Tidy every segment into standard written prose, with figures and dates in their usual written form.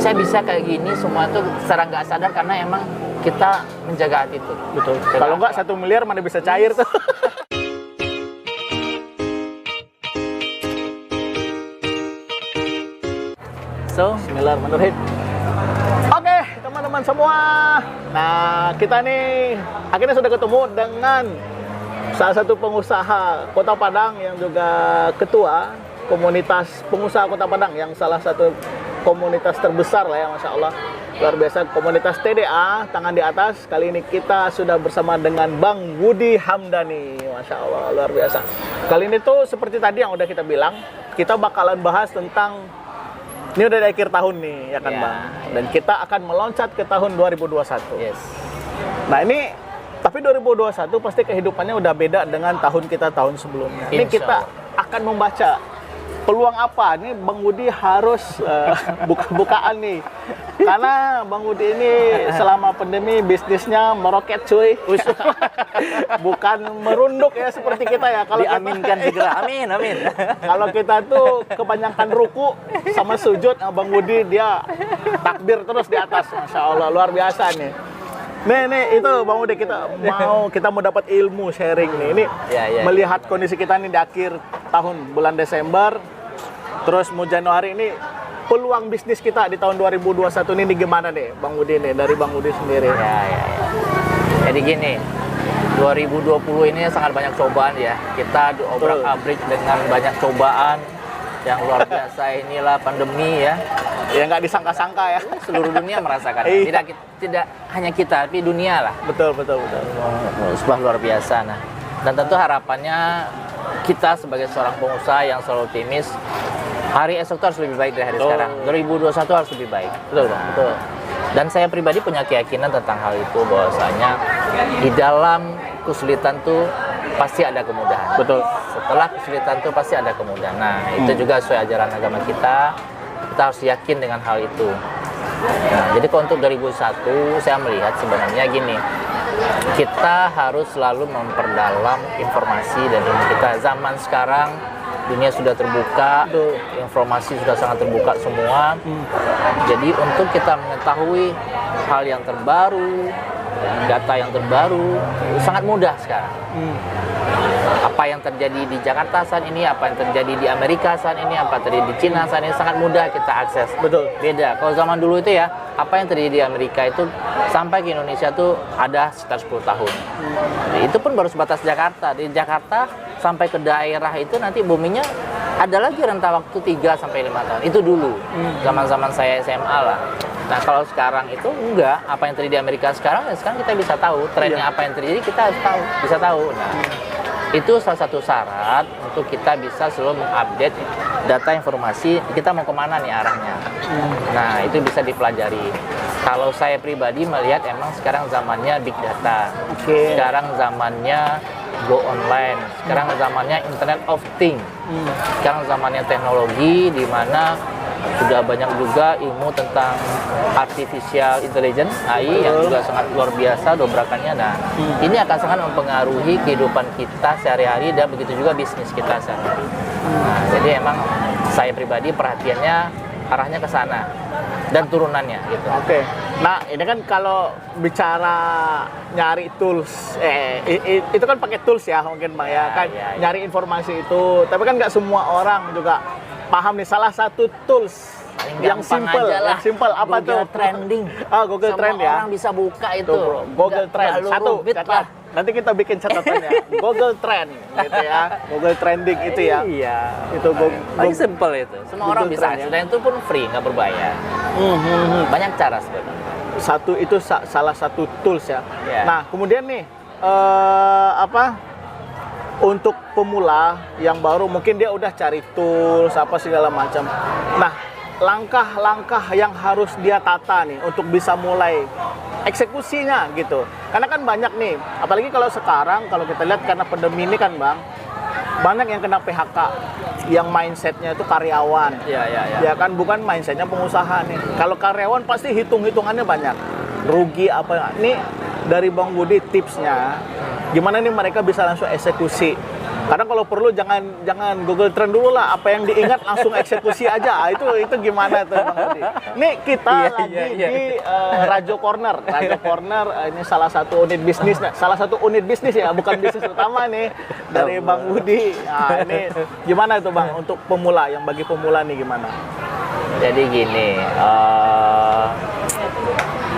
saya bisa kayak gini semua tuh secara nggak sadar karena emang kita menjaga hati itu. Betul. Kalau nggak 1 miliar mana bisa cair tuh. So, Bismillahirrahmanirrahim. Oke, teman-teman semua. Nah, kita nih akhirnya sudah ketemu dengan salah satu pengusaha Kota Padang yang juga ketua komunitas pengusaha Kota Padang, yang salah satu komunitas terbesar lah ya, Masya Allah. Luar biasa, komunitas TDA, tangan di atas. Kali ini kita sudah bersama dengan Bang Budi Hamdani. Masya Allah, luar biasa. Kali ini tuh seperti tadi yang udah kita bilang, kita bakalan bahas tentang, ini udah di akhir tahun nih, ya kan Bang? Dan kita akan meloncat ke tahun 2021. yes. Nah ini, tapi 2021 pasti kehidupannya udah beda dengan tahun kita tahun sebelumnya. Ini Insya kita akan membaca peluang apa nih Bang Budi harus buka-bukaan nih. Karena Bang Budi ini selama pandemi bisnisnya meroket cuy. Bukan merunduk ya seperti kita ya. Kalau Diaminkan segera, amin, amin. kalau kita tuh kebanyakan ruku sama sujud, Bang Budi dia takbir terus di atas. Masya Allah, luar biasa nih. Nih itu Bang Budi, kita mau dapat ilmu sharing nih. Ini melihat kondisi kita nih di akhir tahun bulan Desember, terus mau Januari ini, peluang bisnis kita di tahun 2021 ini gimana nih Bang Budi nih, dari Bang Budi sendiri? Ya. Jadi gini, 2020 ini sangat banyak cobaan ya. Kita diobrak-abrik dengan banyak cobaan yang luar biasa. Inilah pandemi ya. Ya nggak disangka-sangka ya. Seluruh dunia merasakan. Iya. Tidak hanya kita, tapi dunia lah. Betul. Sebuah luar biasa. Nah, dan tentu harapannya kita sebagai seorang pengusaha yang selalu optimis, hari esok itu harus lebih baik dari hari sekarang. 2021 harus lebih baik. Betul. Dan saya pribadi punya keyakinan tentang hal itu, bahwasanya di dalam kesulitan tuh pasti ada kemudahan. Betul. Setelah kesulitan tuh pasti ada kemudahan. Nah, itu juga sesuai ajaran agama kita. Kita harus yakin dengan hal itu. Nah, jadi kalau untuk 2001 saya melihat sebenarnya gini, kita harus selalu memperdalam informasi dan ilmu kita. Zaman sekarang dunia sudah terbuka, informasi sudah sangat terbuka semua. Jadi untuk kita mengetahui hal yang terbaru, data yang terbaru, sangat mudah sekarang. Apa yang terjadi di Jakarta saat ini, apa yang terjadi di Amerika saat ini, apa yang terjadi di Cina saat ini, sangat mudah kita akses. Betul. Beda. Kalau zaman dulu itu ya, apa yang terjadi di Amerika itu sampai ke Indonesia tuh ada sekitar 10 tahun. Nah, itu pun baru sebatas Jakarta. Di Jakarta sampai ke daerah itu nanti buminya ada lagi rentang waktu 3 sampai 5 tahun. Itu dulu. Zaman-zaman saya SMA lah. Nah, kalau sekarang itu enggak, apa yang terjadi di Amerika sekarang, ya sekarang kita bisa tahu trennya apa yang terjadi, kita harus tahu, bisa tahu. Nah, itu salah satu syarat untuk kita bisa selalu mengupdate data informasi kita mau kemana nih arahnya. Nah, itu bisa dipelajari. Kalau saya pribadi melihat emang sekarang zamannya big data. Sekarang zamannya go online. Sekarang zamannya Internet of Things. Sekarang zamannya teknologi di mana sudah banyak juga ilmu tentang artificial intelligence (AI) yang juga sangat luar biasa dobrakannya. Nah, ini akan sangat mempengaruhi kehidupan kita sehari-hari dan begitu juga bisnis kita sehari-hari. Nah, jadi emang saya pribadi perhatiannya arahnya ke sana dan turunannya gitu. Oke. Nah, ini kan kalau bicara nyari tools, itu kan pakai tools ya mungkin Bang ya kan, nyari informasi itu. Tapi kan nggak semua orang juga paham nih salah satu tools yang simple apa tuh? Google Trending. Google Trend ya. Orang bisa buka itu. Tuh, Google Trend. Satu, catat. Nanti kita bikin catatannya. Google Trend gitu ya. Google Trending itu ya. Iya. Itu paling simple itu. Semua orang bisa akses dan itu pun free, nggak berbayar. Banyak cara sebenarnya. Itu salah satu tools ya. Nah, kemudian nih untuk pemula yang baru mungkin dia udah cari tools apa segala macam. Nah, langkah-langkah yang harus dia tata nih untuk bisa mulai eksekusinya gitu. Karena kan banyak nih, apalagi kalau sekarang kalau kita lihat karena pandemi ini kan Bang, banyak yang kena PHK, yang mindsetnya itu karyawan. Ya kan, bukan mindsetnya pengusaha nih. Kalau karyawan pasti hitung-hitungannya banyak. Rugi apa. Nih dari Bang Budi tipsnya, gimana nih mereka bisa langsung eksekusi Kadang kalau perlu jangan Google Trend dulu lah, apa yang diingat langsung eksekusi aja. Itu gimana tuh Bang Budi? Nih kita lagi di Rajo Corner. Rajo Corner ini salah satu unit bisnis, ya, bukan bisnis utama nih dari Bang Budi. Nah, ini gimana tuh Bang untuk pemula, yang bagi pemula nih gimana? Jadi gini,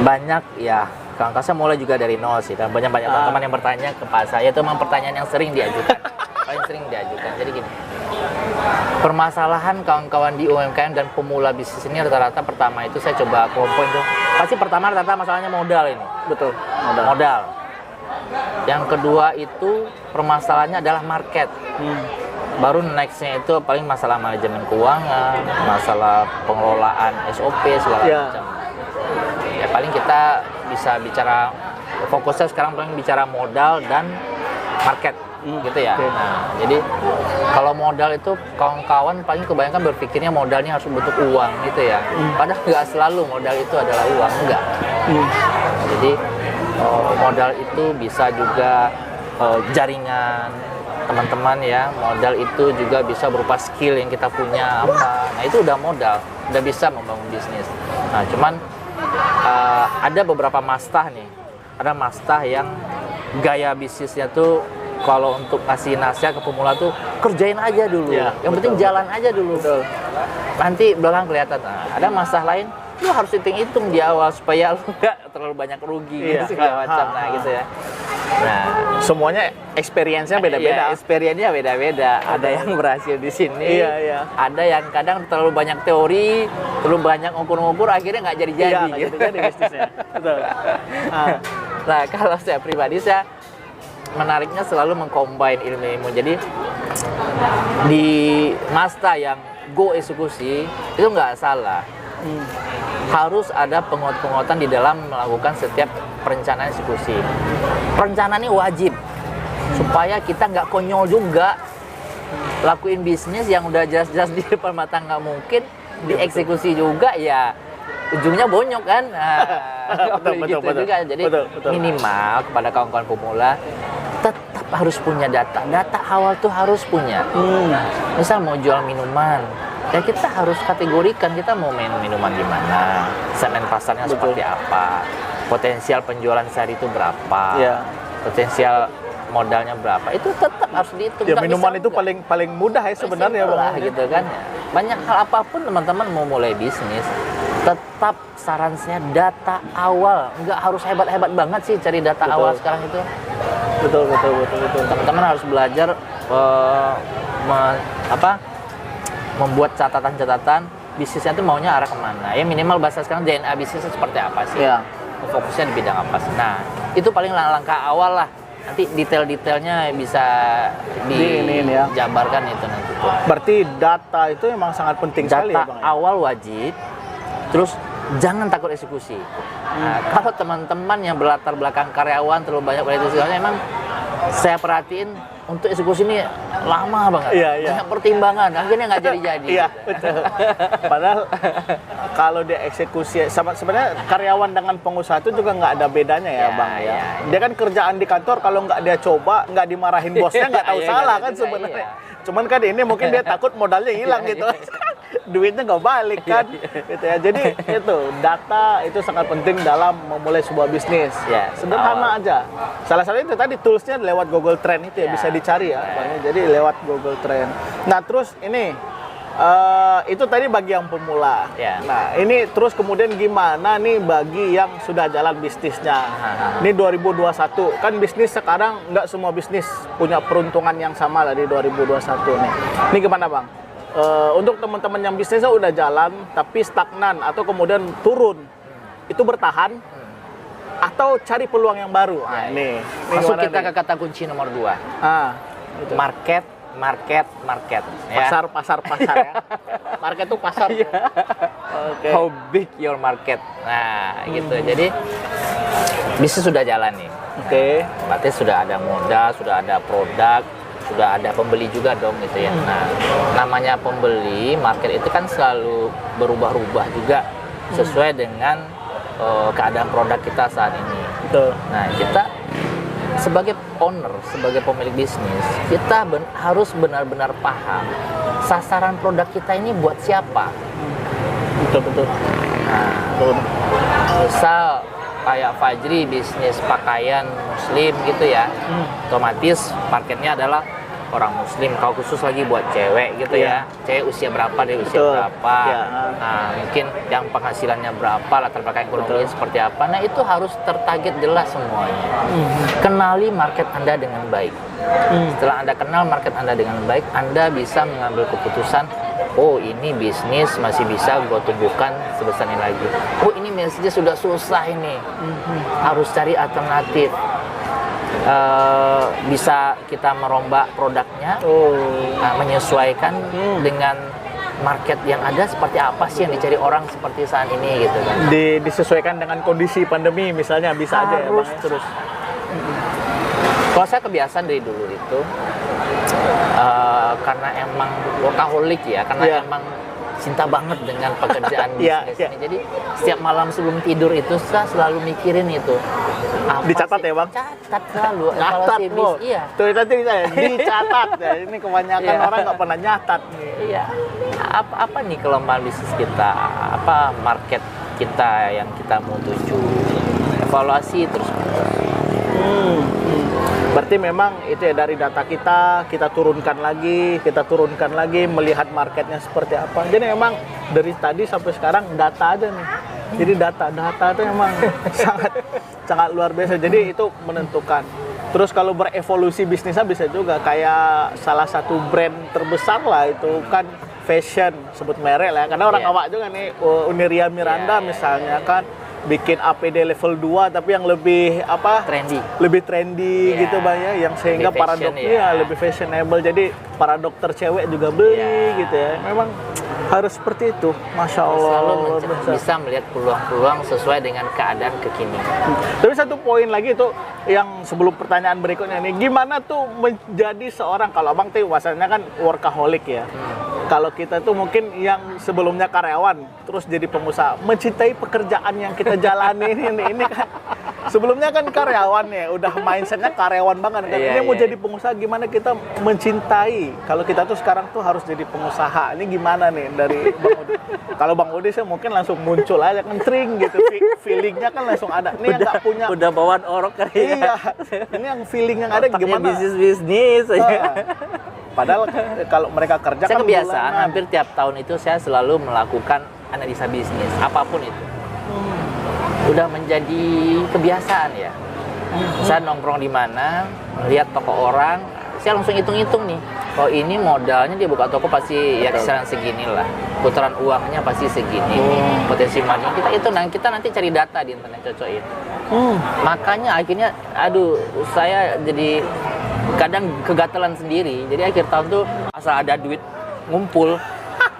banyak ya, Kang Kasa mulai juga dari nol sih, dan banyak teman-teman yang bertanya kepada saya, itu memang pertanyaan yang sering diajukan, paling sering diajukan. Jadi gini, permasalahan kawan-kawan di UMKM dan pemula bisnis ini rata-rata pertama itu saya coba kelompok itu, pasti pertama rata-rata masalahnya modal ini, Betul, modal. Yang kedua itu permasalahannya adalah market. Baru nextnya itu paling masalah manajemen keuangan, masalah pengelolaan SOP segala macam. Ya paling kita bisa bicara, fokusnya sekarang paling bicara modal dan market gitu ya. Nah, jadi kalau modal itu kawan-kawan paling kebanyakan berpikirnya modalnya harus bentuk uang gitu ya. Padahal nggak selalu modal itu adalah uang, enggak. Jadi modal itu bisa juga jaringan teman-teman ya, modal itu juga bisa berupa skill yang kita punya apa. Nah itu udah modal, udah bisa membangun bisnis. Nah cuman ada beberapa mastah nih, ada mastah yang gaya bisnisnya tuh kalau untuk ngasih nasihat ke pemula tuh kerjain aja dulu, yang penting jalan aja dulu. Nanti belakang kelihatan. Nah, ada mastah lain, lu harus hitung-hitung di awal supaya lu nggak terlalu banyak rugi segala macam. Nah gitu ya. Nah, semuanya experience-nya beda-beda. Ya, experience-nya beda-beda. Ada yang berhasil di sini, ada yang kadang terlalu banyak teori, terlalu banyak ngukur-ngukur, akhirnya nggak jadi-jadi. Gitu. Jadi bisnisnya. Betul. Nah, kalau saya pribadi, saya menariknya selalu mengcombine ilmu-ilmu. Jadi di masta yang go eksekusi itu nggak salah. Harus ada penguatan di dalam melakukan setiap perencanaan eksekusi. Perencanaan ini wajib supaya kita nggak konyol juga lakuin bisnis yang udah jelas-jelas di depan mata nggak mungkin dieksekusi juga ya ujungnya bonyok kan. Betul. Juga. Jadi minimal kepada kawan-kawan pemula tetap harus punya data awal tuh harus punya. Misal mau jual minuman, ya kita harus kategorikan kita mau minuman gimana, segmen pasarnya seperti apa, potensial penjualan sehari itu berapa, potensial modalnya berapa, itu tetap harus dihitung. Ya, minuman itu paling mudah ya sebenarnya Bang. Gitu kan. Banyak hal apapun teman-teman mau mulai bisnis, tetap saran saya data awal, nggak harus hebat-hebat banget sih cari data awal sekarang itu. Betul. Teman-teman harus belajar membuat catatan-catatan bisnisnya itu maunya arah kemana. Ya minimal bahasa sekarang DNA bisnisnya seperti apa sih. Fokusnya di bidang apa sih. Nah itu paling langkah awal lah. Nanti detail-detailnya bisa dijabarkan itu nanti. Berarti data itu memang sangat penting sekali ya Bang. Data awal wajib. Terus jangan takut eksekusi. Nah, kalau teman-teman yang berlatar belakang karyawan terlalu banyak eksekusi, emang saya perhatiin untuk eksekusi ini lama banget, banyak pertimbangan, akhirnya nggak jadi-jadi. Iya, betul. Padahal kalau dia eksekusi, sebenarnya karyawan dengan pengusaha itu juga nggak ada bedanya ya Bang ya. Dia kan kerjaan di kantor, kalau nggak dia coba, nggak dimarahin bosnya, nggak tahu salah kan sebenarnya. Cuman kan ini mungkin dia takut modalnya hilang gitu. Duitnya nggak balik kan, gitu ya. Jadi itu data itu sangat penting dalam memulai sebuah bisnis. Sederhana aja. Salah satunya itu tadi toolsnya lewat Google Trend itu ya, bisa dicari ya. Jadi lewat Google Trend. Nah terus ini itu tadi bagi yang pemula. Nah ini terus kemudian gimana nih bagi yang sudah jalan bisnisnya? Ini 2021 kan bisnis sekarang nggak semua bisnis punya peruntungan yang sama lah di 2021 nih. Ini gimana Bang? Untuk teman-teman yang bisnisnya udah jalan tapi stagnan atau kemudian turun, itu bertahan atau cari peluang yang baru? Nih masuk kita ke kata kunci nomor 2. Gitu. Market. Pasar ya. Market itu pasar. How big your market? Nah, gitu. Jadi bisnis sudah jalan nih. Berarti sudah ada modal, sudah ada produk, sudah ada pembeli juga dong gitu ya. Nah, namanya pembeli, market itu kan selalu berubah-ubah juga sesuai dengan keadaan produk kita saat ini. Nah, kita sebagai owner, sebagai pemilik bisnis, kita harus benar-benar paham sasaran produk kita ini buat siapa. Betul. Nah, misal kayak Fajri bisnis pakaian muslim gitu ya, otomatis marketnya adalah orang muslim. Kalau khusus lagi buat cewek gitu ya, cewek usia berapa, dia usia berapa, nah mungkin yang penghasilannya berapa, latar belakang ekonomi seperti apa. Nah itu harus tertarget jelas semuanya. Kenali market Anda dengan baik. Setelah Anda kenal market Anda dengan baik, Anda bisa mengambil keputusan, oh ini bisnis masih bisa gue tumbuhkan sebesar ini lagi. Oh ini bisnisnya sudah susah ini, harus cari alternatif. Bisa kita merombak produknya, menyesuaikan dengan market yang ada, seperti apa sih yang dicari orang seperti saat ini gitu kan. Disesuaikan dengan kondisi pandemi misalnya, bisa aja ya Bang. Terus. Kalau saya kebiasaan dari dulu itu karena emang workaholic ya, karena emang cinta banget dengan pekerjaan bisnis ini. Jadi setiap malam sebelum tidur itu saya selalu mikirin itu. Dicatat ya Bang? Catat selalu. Nyatat Bu. Iya. Tuh tadi saya dicatat ya. Ini kebanyakan orang nggak pernah nyatat nih. Iya. Apa nih kelemahan bisnis kita? Apa market kita yang kita mau tuju? Evaluasi terus. Berarti memang itu ya, dari data kita turunkan lagi, melihat marketnya seperti apa. Jadi memang dari tadi sampai sekarang data aja nih. Jadi data itu memang sangat luar biasa. Jadi itu menentukan. Terus kalau berevolusi bisnisnya bisa juga kayak salah satu brand terbesar lah itu kan fashion, sebut merek lah. Karena orang awak juga nih, Uniria Miranda misalnya kan bikin APD level 2 tapi yang lebih trendy gitu Bang ya, yang sehingga para dokter lebih fashionable, jadi para dokter cewek juga beli gitu ya. Memang harus seperti itu, Masya Allah. Selalu bisa melihat peluang-peluang sesuai dengan keadaan kekinian. Tapi satu poin lagi itu yang sebelum pertanyaan berikutnya nih, gimana tuh menjadi seorang, kalau Abang tuh bahasanya kan workaholic ya. Kalau kita tuh mungkin yang sebelumnya karyawan terus jadi pengusaha, mencintai pekerjaan yang kita jalani ini kan sebelumnya kan karyawan ya, udah mindsetnya karyawan banget kan. Ini mau jadi pengusaha, gimana kita mencintai? Kalau kita tuh sekarang tuh harus jadi pengusaha. Ini gimana nih dari Bang Udi? Kalau Bang Udi sih mungkin langsung muncul aja kan, tring gitu, feelingnya kan langsung ada. Ini yang nggak punya. Udah bawaan orok kali ya. Iya. Ini yang feeling yang ada gimana? Bisnis aja. Padahal kalau mereka kerja saya kan kebiasaan bulanan. hampir tiap tahun itu saya selalu melakukan analisa bisnis apapun itu. Udah menjadi kebiasaan ya. Saya nongkrong di mana, melihat toko orang, saya langsung hitung-hitung nih. Oh ini modalnya dia buka toko pasti ya kisaran segini lah. Putaran uangnya pasti segini. Potensi margin kita itu, kita nanti cari data di internet, cocokin. Makanya akhirnya saya jadi kadang kegatelan sendiri. Jadi akhir tahun tuh asal ada duit ngumpul,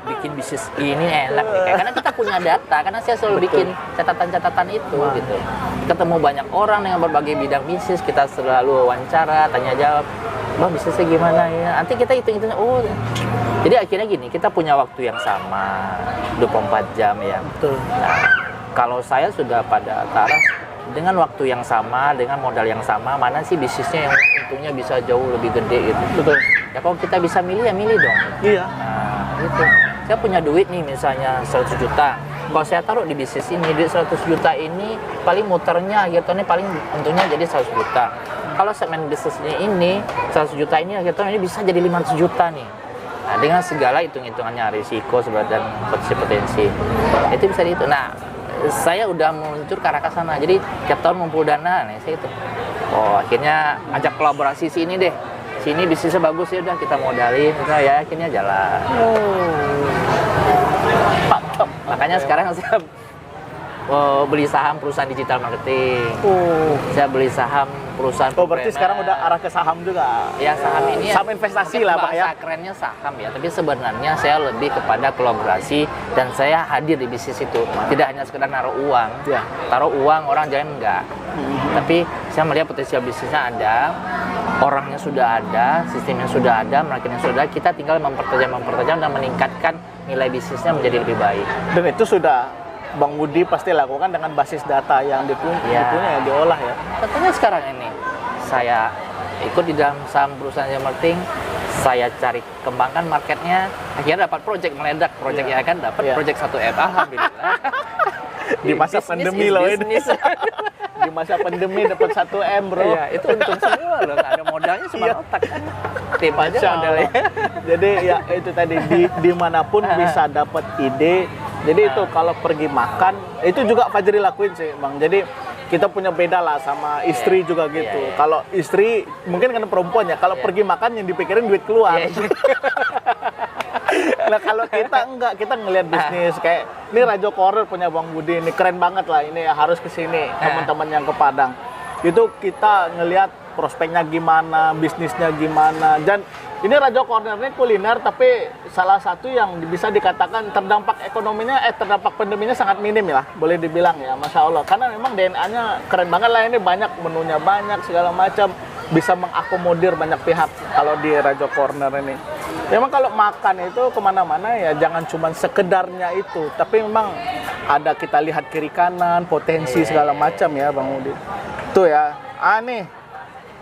bikin bisnis ini enak nih. Karena kita punya data, karena saya selalu bikin catatan-catatan itu gitu. Ketemu banyak orang dengan berbagai bidang bisnis, kita selalu wawancara, tanya jawab. Bang bisnisnya gimana ya? Nanti kita hitung-hitung. Jadi akhirnya gini, kita punya waktu yang sama 24 jam ya. Betul. Nah, kalau saya sudah pada taraf dengan waktu yang sama, dengan modal yang sama, mana sih bisnisnya yang untungnya bisa jauh lebih gede gitu. Betul. Ya kalau kita bisa milih ya milih dong. Iya. Nah, gitu. Saya punya duit nih misalnya 100 juta. Kalau saya taruh di bisnis ini, duit 100 juta ini paling muternya akhir tahunnya paling untungnya jadi 100 juta. Kalau segmen bisnisnya ini 100 juta ini akhir tahun ini bisa jadi 500 juta nih. Nah, dengan segala hitung-hitungannya, risiko dan potensi. Itu bisa dihitung. Nah, saya udah meluncur ke arah ke sana. Jadi tiap tahun ngumpul dana nih saya itu. Oh, akhirnya ajak kolaborasi sini deh. Sini bisnisnya bagus ya udah kita modalin, ya akhirnya jalan. Mantap. Makanya sekarang saya beli saham perusahaan digital marketing. Saya beli saham perusahaan. Berarti sekarang udah arah ke saham juga. Ya saham ini saham investasi lah Pak ya. Bahasa kerennya saham ya, tapi sebenarnya saya lebih kepada kolaborasi dan saya hadir di bisnis itu. Tidak hanya sekedar naruh uang. Taruh uang orang jangan enggak. Tapi saya melihat potensial bisnisnya ada, orangnya sudah ada, sistemnya sudah ada, marketnya sudah ada. Kita tinggal mempertajam dan meningkatkan nilai bisnisnya menjadi lebih baik. Dan itu sudah Bang Budi pasti lakukan dengan basis data yang dipunya, yang diolah ya. Tentunya sekarang ini saya ikut di dalam saham perusahaan Marketing, saya cari kembangkan marketnya, akhirnya dapat project meledak, projectnya kan dapat project 1M, alhamdulillah. Di masa pandemi loh ini. Di masa pandemi dapat 1M bro. Iya, itu untung semua loh, nggak ada modalnya cuma otak kan. Tim aja modalnya. Jadi ya itu tadi dimanapun bisa dapat ide. Jadi itu kalau pergi makan, itu juga Fajri lakuin sih Bang. Jadi kita punya beda lah sama istri juga gitu. Kalau istri mungkin kan perempuan ya, kalau pergi makan yang dipikirin duit keluar. Nah kalau kita enggak, kita ngelihat bisnis kayak ini Rajo Corner punya Bang Budi, ini keren banget lah, ini harus kesini teman-teman yang ke Padang. Itu kita ngelihat prospeknya gimana, bisnisnya gimana, dan ini Rajo Corner ini kuliner tapi salah satu yang bisa dikatakan terdampak ekonominya, terdampak pandeminya sangat minim lah, boleh dibilang ya, Masya Allah. Karena memang DNA-nya keren banget lah, ini banyak menunya, banyak segala macam, bisa mengakomodir banyak pihak kalau di Rajo Corner ini. Memang kalau makan itu kemana-mana ya jangan cuma sekedarnya itu, tapi memang ada kita lihat kiri kanan, potensi segala macam ya Bang Budi. Tuh ya, nih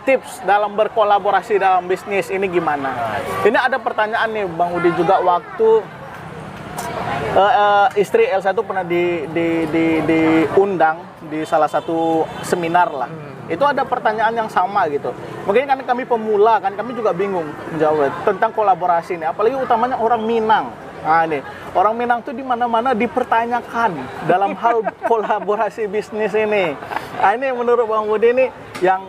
tips dalam berkolaborasi dalam bisnis ini gimana? Ini ada pertanyaan nih Bang Budi juga, waktu istri Elsa itu pernah diundang di salah satu seminar lah. Itu ada pertanyaan yang sama gitu. Mungkin kan kami pemula kan, kami juga bingung menjawab tentang kolaborasi ini. Apalagi utamanya orang Minang. Nah ini, orang Minang tuh di mana-mana dipertanyakan dalam hal kolaborasi bisnis ini. Nah ini menurut Bang Budi ini yang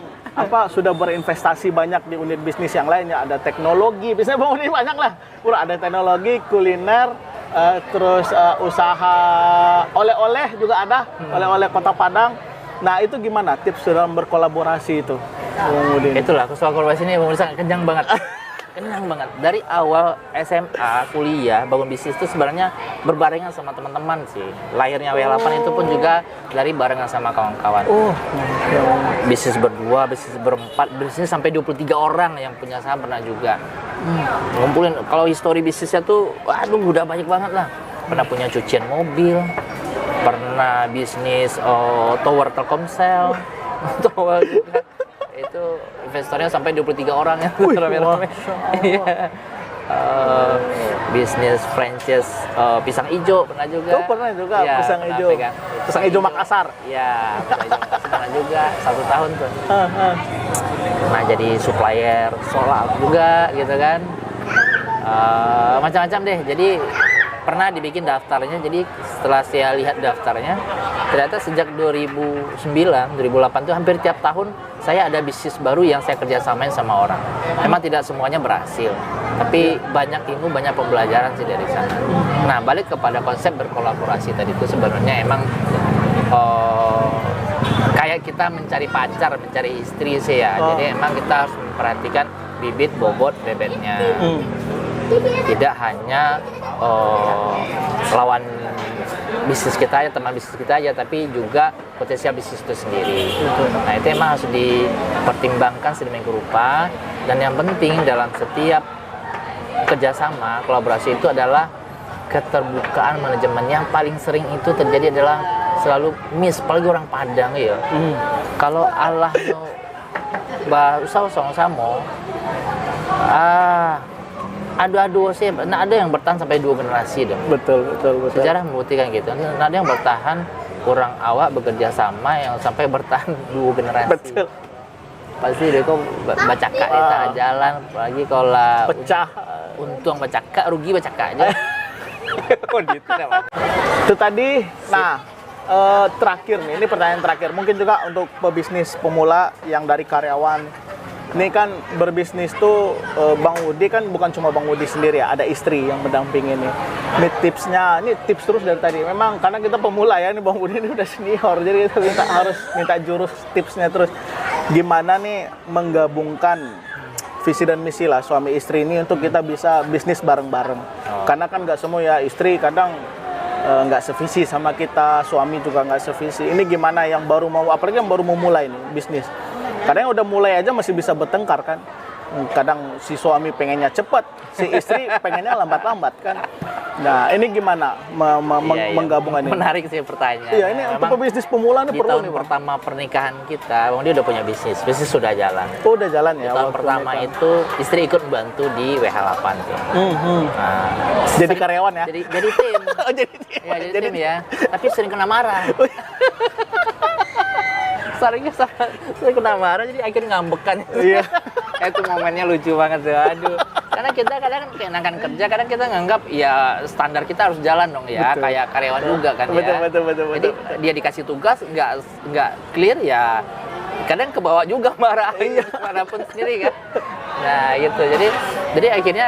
sudah berinvestasi banyak di unit bisnis yang lainnya, ada teknologi, biasanya Bang Budi banyak lah. Ada teknologi, kuliner, terus usaha oleh-oleh juga ada, oleh-oleh Kota Padang. Nah itu gimana tips dalam berkolaborasi itu? Itulah, soal kolaborasi ini sangat kenyang banget. Kenyang banget. Dari awal SMA, kuliah, bangun bisnis itu sebenarnya berbarengan sama teman-teman sih. Lahirnya W8 itu pun juga dari barengan sama kawan-kawan. Bisnis berdua, bisnis berempat, bisnis sampai 23 orang yang punya saham pernah juga. Ngumpulin, kalau histori bisnisnya tuh, waduh udah banyak banget lah. Pernah punya cucian mobil, pernah bisnis tower Telkomsel, tower juga. Itu investornya sampai 23 orang ya. Bisnis franchise pisang hijau pernah juga. Pernah juga ya, pisang hijau. Pisang hijau Makassar. Iya, pisang hijau Makassar pernah juga 1 tahun tuh. Nah, jadi supplier solar juga gitu kan. Macam-macam deh. Jadi pernah dibikin daftarnya, jadi setelah saya lihat daftarnya, ternyata sejak 2009, 2008 itu hampir tiap tahun saya ada bisnis baru yang saya kerjasamain sama orang. Memang tidak semuanya berhasil, tapi banyak ilmu, banyak pembelajaran sih dari sana. Nah, balik kepada konsep berkolaborasi tadi itu sebenarnya emang kayak kita mencari pacar, mencari istri sih ya. Jadi emang kita harus memperhatikan bibit, bobot, bebetnya. Tidak hanya lawan bisnis kita aja, teman bisnis kita aja, tapi juga potensial bisnis itu sendiri. Nah itu emang harus dipertimbangkan sedemikian rupa. Dan yang penting dalam setiap kerjasama, kolaborasi itu adalah keterbukaan manajemen. Yang paling sering itu terjadi adalah selalu miss, apalagi orang Padang ya. Kalau Allah usah sama adu-adu sih, nah ada yang bertahan sampai 2 generasi dong. Betul. Sejarah membuktikan gitu. Nah, ada yang bertahan, orang awak bekerja sama yang sampai bertahan 2 generasi. Betul. Pasti deh kok baca kak di tengah jalan, apalagi kalau pecah. Untung baca kak, rugi baca kak aja. Gitu Itu tadi. Nah, terakhir nih, ini pertanyaan terakhir. Mungkin juga untuk pebisnis pemula yang dari karyawan. Ini kan berbisnis tuh Bang Budi kan bukan cuma Bang Budi sendiri ya, ada istri yang mendampingi ini. Ini tipsnya, ini tips terus dari tadi. Memang karena kita pemula ya, ini Bang Budi ini udah senior, jadi kita harus minta jurus tipsnya terus. Gimana nih menggabungkan visi dan misi lah suami istri ini untuk kita bisa bisnis bareng-bareng. Karena kan nggak semua ya, istri kadang nggak sevisi sama kita, suami juga nggak sevisi. Ini gimana yang baru mau, apalagi yang baru mau mulai nih bisnis. Kadang yang udah mulai aja masih bisa bertengkar kan. kadang si suami pengennya cepat, si istri pengennya lambat-lambat kan. Nah, ini gimana Iya, iya. menggabungkan ini? Menarik sih pertanyaan. Iya, ini untuk pebisnis pemula ini di perlu tahun nih, Bang. pertama pernikahan kita, Bang dia udah punya bisnis sudah jalan. Oh, udah jalan ya. Tahun waktu pertama nikah. itu istri ikut membantu di WH8 tuh. Nah, Jadi karyawan ya? jadi tim. Oh, jadi Ya, jadi tim ya. Tapi sering kena marah. sering kena marah, jadi akhirnya ngambekan. Iya. Itu momennya lucu banget tuh. Aduh. Karena kita kadang keenakan kerja, kadang kita nganggap ya standar kita harus jalan dong ya, Betul. kayak karyawan juga kan ya. Betul. Jadi dia dikasih tugas nggak clear ya, kadang ke bawah juga marah, walaupun sendiri kan. Nah gitu. Jadi akhirnya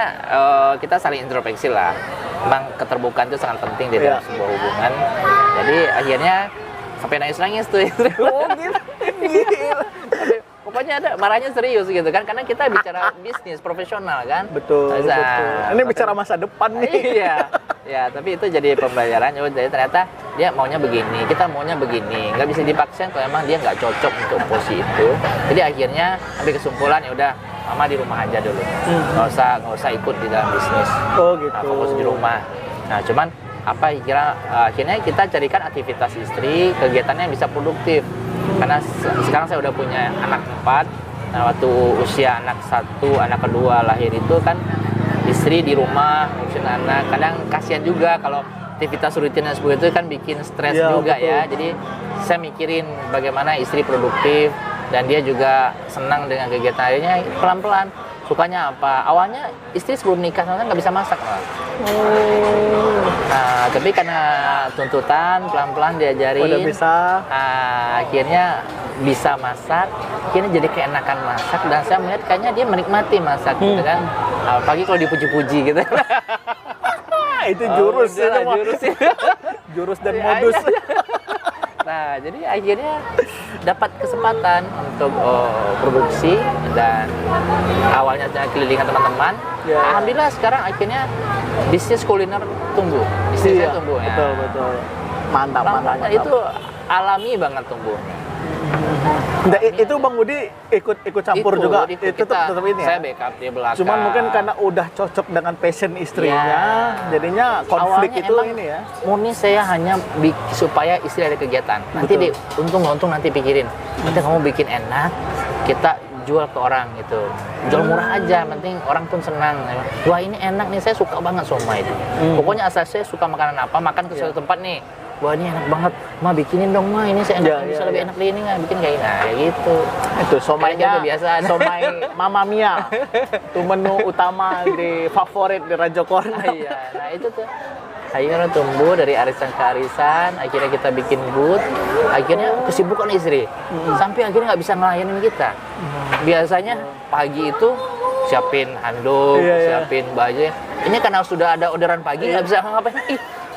kita saling introspeksi lah. Memang keterbukaan itu sangat penting di dalam sebuah hubungan. Jadi akhirnya sampai nangis tuh istri. Oh, gitu. Pokoknya ada marahnya serius gitu kan, karena kita bicara bisnis profesional kan. Betul. Ini bicara masa depan nih. Iya. Ya, tapi itu jadi pembelajaran. Jadi ternyata dia maunya begini, kita maunya begini. Nggak bisa dipaksa kalau emang dia nggak cocok untuk posisi itu. Jadi akhirnya ambil kesimpulan ya udah, mama di rumah aja dulu. Nggak usah ikut di dalam bisnis. Oh, gitu. Nah, fokus di rumah. Nah, cuman akhirnya kita carikan aktivitas istri, kegiatannya yang bisa produktif. Karena sekarang saya udah punya anak 4. Nah, waktu usia anak 1, anak kedua lahir itu kan istri di rumah ngurusin anak. Kadang kasihan juga kalau aktivitas rutin seperti itu kan bikin stres juga betul. ya. Jadi saya mikirin bagaimana istri produktif dan dia juga senang dengan kegiatannya. Pelan-pelan sukanya apa. Awalnya istri sebelum nikah nggak bisa masak malah. Nah, tapi karena tuntutan pelan-pelan diajarin. Udah bisa. Akhirnya bisa masak. Akhirnya jadi keenakan masak dan saya melihat kayaknya dia menikmati masak gitu kan. Apalagi kalau dipuji-puji gitu. Itu jurus udah lah, jurus ya. Jurus dan Ya, modus. ya. Nah, jadi akhirnya dapat kesempatan untuk produksi dan awalnya saya keliling teman-teman. Ya. Alhamdulillah sekarang akhirnya bisnis kuliner tumbuh. Bisnisnya tumbuh ya. Betul. Mantap. Itu alami banget tumbuhnya. Nah, itu Bang Budi ikut campur juga. Itu tetap ini ya. Saya backup di belakang. Cuman mungkin karena udah cocok dengan passion istrinya, jadinya konflik awalnya itu emang ini ya. murni saya hanya supaya istri ada kegiatan. Nanti untung nanti pikirin. Nanti kamu bikin enak, kita jual ke orang gitu. Jual murah aja, penting orang pun senang. Wah, ini enak nih, saya suka banget somai itu. Pokoknya asal saya suka makanan apa, makan ke suatu tempat nih. Wah, ini enak banget. Ma, bikinin dong, Ma. Ini saya enak, bisa lebih enak dari ini nggak? Bikin kayak ini. Nah, kayak gitu. Itu somainya kebiasaan. somai Mama Mia. Itu menu utama di favorit di Raja Corner. Iya, nah itu tuh. Akhirnya tumbuh dari arisan ke arisan, akhirnya kita bikin booth, akhirnya kesibukan istri, sampai akhirnya nggak bisa ngelayanin kita. Biasanya pagi itu siapin handuk, siapin baju. Ini karena sudah ada orderan pagi, nggak bisa ngapain.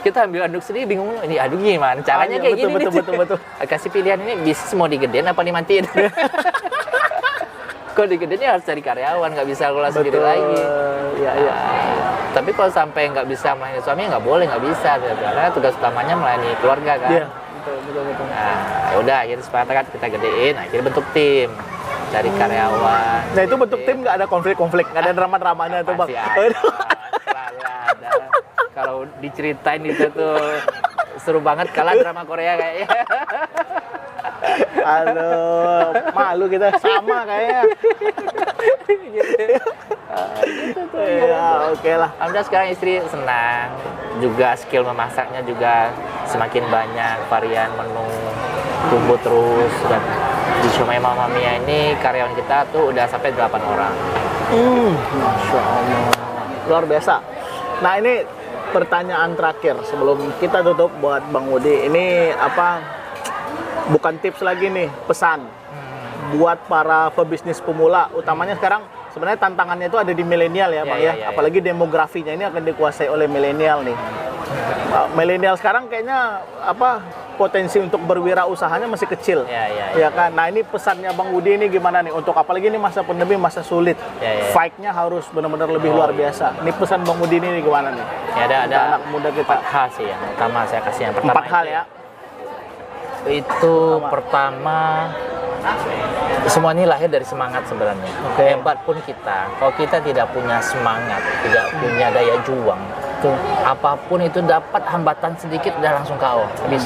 Kita ambil handuk sendiri, bingung ini aduk gimana? Caranya kayak gini. Betul. Kasih pilihan ini, bisnis mau digedein apa dimatiin? Kalau digedein harus cari karyawan, nggak bisa kelola sendiri lagi. Iya. Tapi kalau sampai nggak bisa melayani suami, nggak boleh, nggak bisa. Karena tugas utamanya melayani keluarga kan. Iya, betul. Nah, yaudah akhirnya sepakat kita gedein, akhirnya bentuk tim, cari karyawan. Nah, itu bentuk tim nggak ada konflik, nggak ada drama-dramanya tuh Bang. Masih ada, selalu ada. Kalau diceritain itu tuh seru banget, kalah drama Korea kayaknya. Aduh, malu kita sama kayaknya. Ya, oke lah. Alhamdulillah sekarang istri senang, juga skill memasaknya juga semakin banyak, varian menu tumbuh terus. Dan di Siomay Mama Mia ini karyawan kita tuh udah sampai 8 orang. Masya Allah, luar biasa. Nah, ini pertanyaan terakhir sebelum kita tutup buat Bang Budi. Ini bukan tips lagi nih, pesan buat para pebisnis pemula, utamanya sekarang sebenarnya tantangannya itu ada di milenial ya, Bang ya. Apalagi demografinya ini akan dikuasai oleh milenial nih. Milenial sekarang kayaknya potensi untuk berwirausahanya masih kecil. Ya kan. Nah, ini pesannya Bang Budi ini gimana nih untuk apalagi ini masa pandemi, masa sulit. Fight-nya harus benar-benar lebih luar biasa. Ini pesan Bang Budi ini gimana nih? Ya ada anak muda kita. 4 hal sih yang pertama saya kasih. Yang pertama 4 hal ya. Itu pertama semua ini lahir dari semangat sebenarnya. Hebat pun kita, kalau kita tidak punya semangat, tidak punya daya juang, apapun itu dapat hambatan sedikit udah langsung KO habis.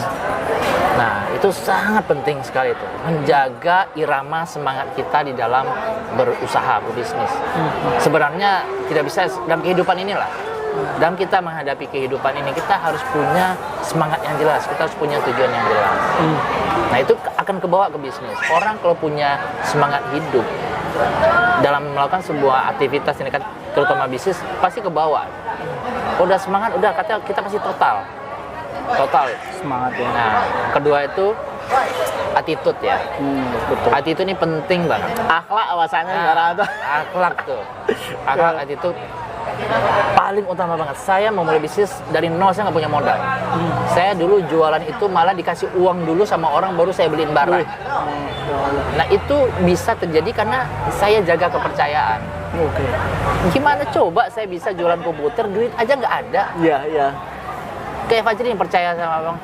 Nah, itu sangat penting sekali itu, menjaga irama semangat kita di dalam berusaha, berbisnis. Sebenarnya tidak bisa dalam kehidupan inilah. Dalam kita menghadapi kehidupan ini, kita harus punya semangat yang jelas, kita harus punya tujuan yang jelas. Nah, itu akan kebawa ke bisnis. Orang kalau punya semangat hidup dalam melakukan sebuah aktivitas ini kan, terutama bisnis, pasti kebawa. Udah semangat, udah kata kita pasti total Semangat ya. Nah, kedua itu attitude ya. Betul. Attitude ini penting banget. Akhlak awasannya negara tuh. Akhlak tuh. Akhlak attitude paling utama banget. Saya memulai bisnis dari nol, saya nggak punya modal. Saya dulu jualan itu malah dikasih uang dulu sama orang, baru saya beliin barang. Nah, itu bisa terjadi karena saya jaga kepercayaan. Gimana coba saya bisa jualan komputer, duit aja nggak ada. Iya. Kayak Fajri yang percaya sama abang.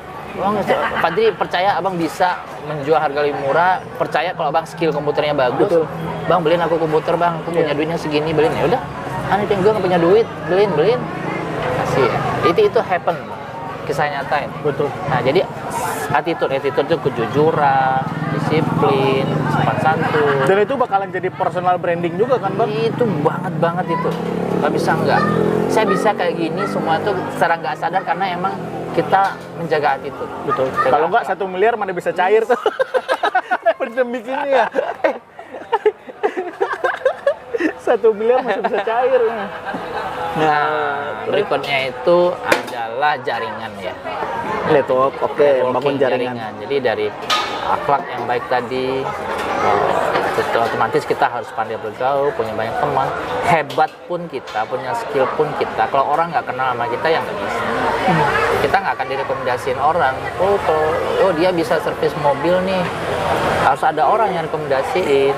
Fajri percaya abang bisa menjual harga lebih murah, percaya kalau abang skill komputernya bagus. Betul. Bang, beliin aku komputer bang, aku punya duitnya segini, beliin. Ya udah, aneh gue nggak punya duit, beliin. Kasih ya. Itu happen, kisah nyata ini. Betul. Nah, jadi attitude itu kejujuran, disiplin, sopan santun. Dan itu bakalan jadi personal branding juga kan, Bang? Itu banget itu, nggak bisa nggak. Saya bisa kayak gini semua itu secara nggak sadar karena emang kita menjaga attitude. Betul. Kalau nggak 1 miliar mana bisa cair tuh. Pandemi gini ya. 1 miliar masih bisa cair. Nah, berikutnya itu adalah jaringan ya. Network, oke, bangun Networking, jaringan. Jadi dari akhlak yang baik tadi, otomatis kita harus pandai bergaul, punya banyak teman. Hebat pun kita, punya skill pun kita. Kalau orang nggak kenal sama kita, yang nggak bisa. Kita nggak akan direkomendasiin orang. Oh dia bisa servis mobil nih, harus ada orang yang rekomendasiin.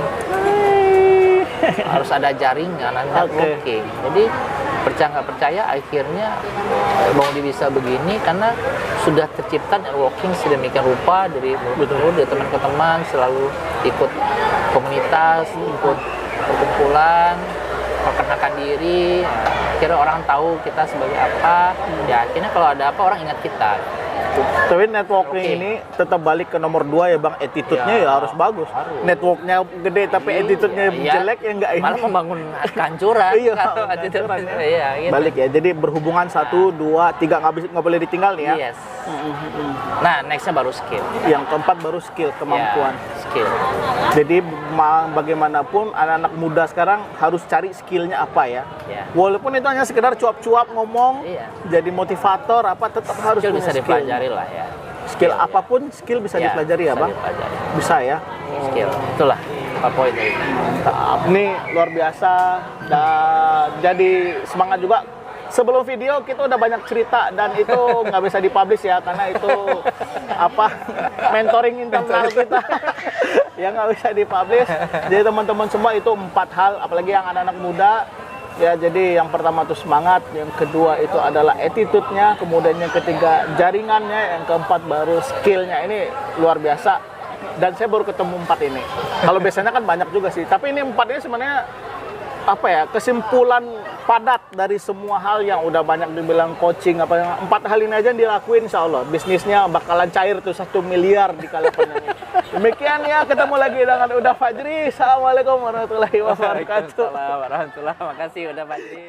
Harus ada jaringan, ada networking. Jadi percaya nggak percaya, akhirnya Bang Udi bisa begini karena sudah tercipta networking sedemikian rupa dari teman ke teman, selalu ikut komunitas, ikut perkumpulan, perkenalkan diri. Akhirnya orang tahu kita sebagai apa. Ya akhirnya kalau ada apa orang ingat kita. Tapi networking ini tetap balik ke nomor 2 ya Bang, attitude-nya ya harus bagus. Networknya gede tapi attitude-nya jelek ya nggak ini. Malah membangun kehancuran. Iya, kalau attitude-nya. Iya, gitu. Balik ya, jadi berhubungan 1, 2, 3 nggak boleh ditinggal nih ya. Yes. Nah, next-nya baru skill. Yang keempat baru skill, kemampuan. Skill. Jadi bagaimanapun anak-anak muda sekarang harus cari skillnya apa ya. Walaupun itu hanya sekedar cuap-cuap ngomong, jadi motivator apa, tetap harus skill punya bisa skill. dipelajari lah ya. Skill apapun, skill bisa dipelajari ya Bang? Bisa ya? Skill, itulah apa poin tadi. Ini luar biasa dan jadi semangat juga. Sebelum video kita udah banyak cerita dan itu nggak bisa dipublish ya karena itu mentoring internal kita yang nggak bisa dipublish. Jadi teman-teman semua itu 4 hal, apalagi yang anak-anak muda. Ya, jadi yang pertama itu semangat, yang kedua itu adalah attitude-nya, kemudian yang ketiga jaringannya, yang keempat baru skill-nya. Ini luar biasa. Dan saya baru ketemu 4 ini. Kalau biasanya kan banyak juga sih, tapi ini 4 ini sebenarnya kesimpulan padat dari semua hal yang udah banyak dibilang coaching apa yang 4 hal ini aja dilakuin, insya Allah bisnisnya bakalan cair tuh 1 miliar di kala pandemi. Demikian ya, ketemu lagi dengan Uda Fajri. Assalamualaikum warahmatullahi wabarakatuh. Waalaikumsalam warahmatullahi wabarakatuh. Makasih Uda Fajri.